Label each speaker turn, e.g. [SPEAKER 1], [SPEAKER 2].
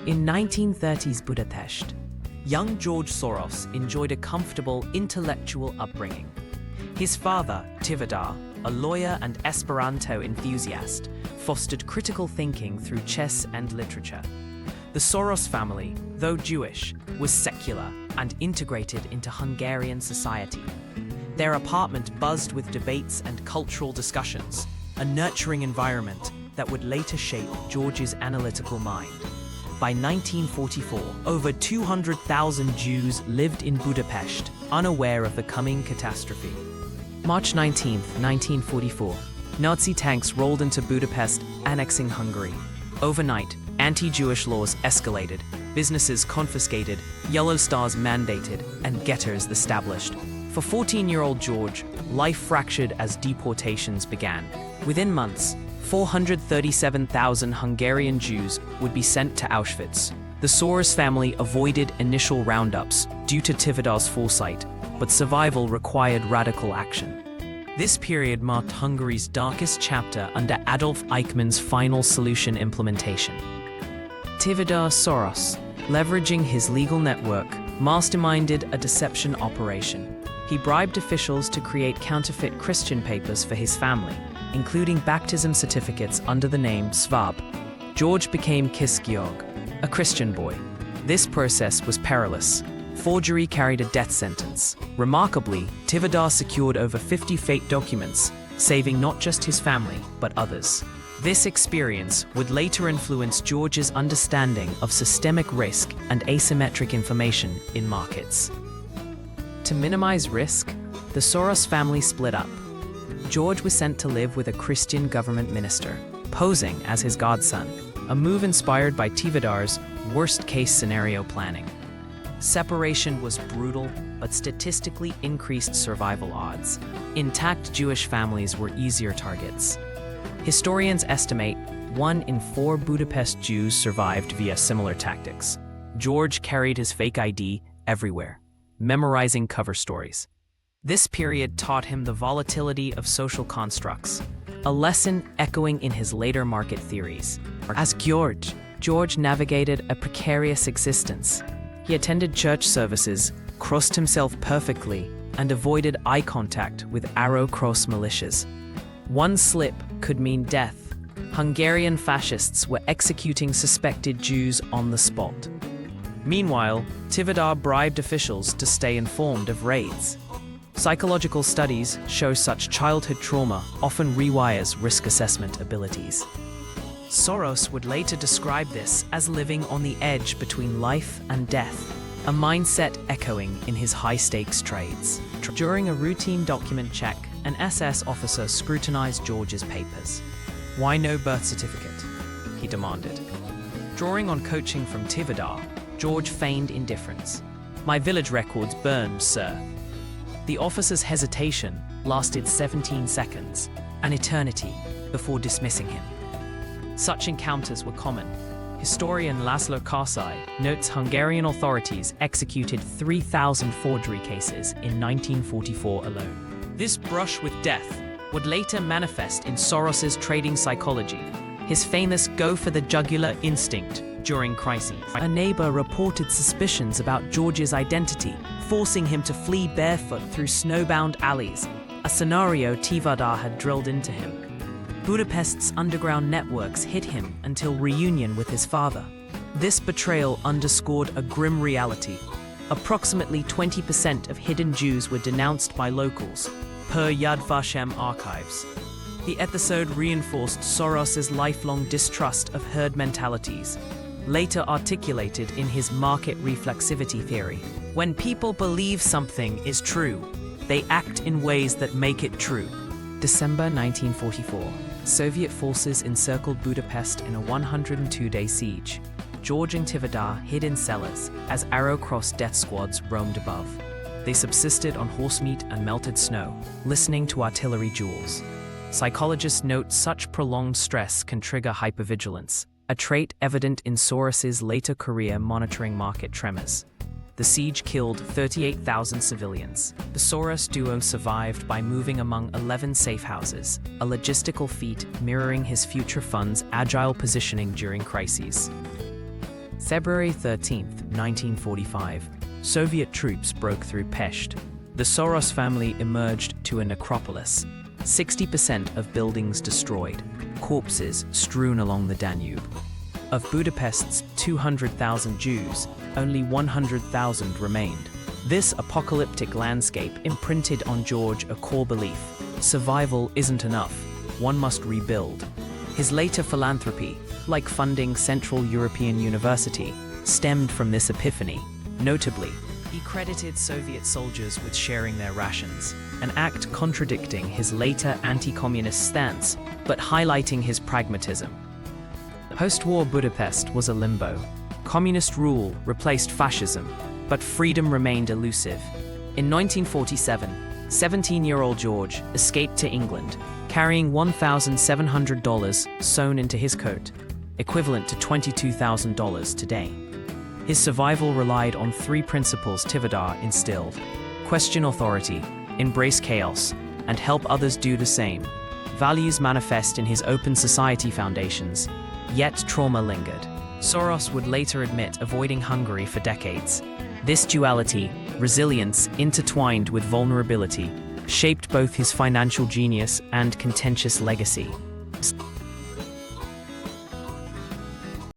[SPEAKER 1] In 1930s Budapest, young George Soros enjoyed a comfortable intellectual upbringing. His father, Tivadar, a lawyer and Esperanto enthusiast, fostered critical thinking through chess and literature. The Soros family, though Jewish, was secular and integrated into Hungarian society. Their apartment buzzed with debates and cultural discussions, a nurturing environment that would later shape George's analytical mind. By 1944, over 200,000 Jews lived in Budapest, unaware of the coming catastrophe. March 19, 1944, Nazi tanks rolled into Budapest, annexing Hungary. Overnight, anti-Jewish laws escalated, businesses confiscated, yellow stars mandated, and ghettos established. For 14-year-old George, life fractured as deportations began. Within months, 437,000 Hungarian Jews would be sent to Auschwitz. The Soros family avoided initial roundups due to Tivadar's foresight, but survival required radical action. This period marked Hungary's darkest chapter under Adolf Eichmann's final solution implementation. Tivadar Soros, leveraging his legal network, masterminded a deception operation. He bribed officials to create counterfeit Christian papers for his family, including baptism certificates under the name Svab. George became Kiszgyog, a Christian boy. This process was perilous. Forgery carried a death sentence. Remarkably, Tivadar secured over 50 fake documents, saving not just his family, but others. This experience would later influence George's understanding of systemic risk and asymmetric information in markets. To minimize risk, the Soros family split up. George was sent to live with a Christian government minister, posing as his godson, a move inspired by Tivadar's worst-case scenario planning. Separation was brutal, but statistically increased survival odds. Intact Jewish families were easier targets. Historians estimate 1 in 4 Budapest Jews survived via similar tactics. George carried his fake ID everywhere, memorizing cover stories. This period taught him the volatility of social constructs, a lesson echoing in his later market theories. As George navigated a precarious existence. He attended church services, crossed himself perfectly, and avoided eye contact with Arrow Cross militias. One slip could mean death. Hungarian fascists were executing suspected Jews on the spot. Meanwhile, Tivadar bribed officials to stay informed of raids. Psychological studies show such childhood trauma often rewires risk assessment abilities. Soros would later describe this as living on the edge between life and death, a mindset echoing in his high-stakes trades. During a routine document check, an SS officer scrutinized George's papers. "Why no birth certificate?" he demanded. Drawing on coaching from Tivadar, George feigned indifference. "My village records burned, sir." The officer's hesitation lasted 17 seconds, an eternity, before dismissing him. Such encounters were common. Historian Laszlo Karsai notes Hungarian authorities executed 3,000 forgery cases in 1944 alone. This brush with death would later manifest in Soros's trading psychology, his famous go for the jugular instinct during crises. A neighbor reported suspicions about George's identity, forcing him to flee barefoot through snowbound alleys, a scenario Tivadar had drilled into him. Budapest's underground networks hid him until reunion with his father. This betrayal underscored a grim reality. Approximately 20% of hidden Jews were denounced by locals, per Yad Vashem archives. The episode reinforced Soros's lifelong distrust of herd mentalities, later articulated in his market reflexivity theory. When people believe something is true, they act in ways that make it true. December 1944. Soviet forces encircled Budapest in a 102-day siege. George and Tivadar hid in cellars as Arrow Cross death squads roamed above. They subsisted on horse meat and melted snow, listening to artillery duels. Psychologists note such prolonged stress can trigger hypervigilance, a trait evident in Soros's later career monitoring market tremors. The siege killed 38,000 civilians. The Soros duo survived by moving among 11 safe houses, a logistical feat mirroring his future fund's agile positioning during crises. February 13, 1945, Soviet troops broke through Pest. The Soros family emerged to a necropolis. 60% of buildings destroyed, corpses strewn along the Danube. Of Budapest's 200,000 Jews, only 100,000 remained. This apocalyptic landscape imprinted on George a core belief: survival isn't enough, one must rebuild. His later philanthropy, like funding Central European University, stemmed from this epiphany. Notably, he credited Soviet soldiers with sharing their rations, an act contradicting his later anti-communist stance, but highlighting his pragmatism. Post-war Budapest was a limbo. Communist rule replaced fascism, but freedom remained elusive. In 1947, 17-year-old George escaped to England, carrying $1,700 sewn into his coat, equivalent to $22,000 today. His survival relied on three principles Tivadar instilled: question authority, embrace chaos, and help others do the same. Values manifest in his Open Society foundations, yet trauma lingered. Soros would later admit avoiding Hungary for decades. This duality, resilience intertwined with vulnerability, shaped both his financial genius and contentious legacy.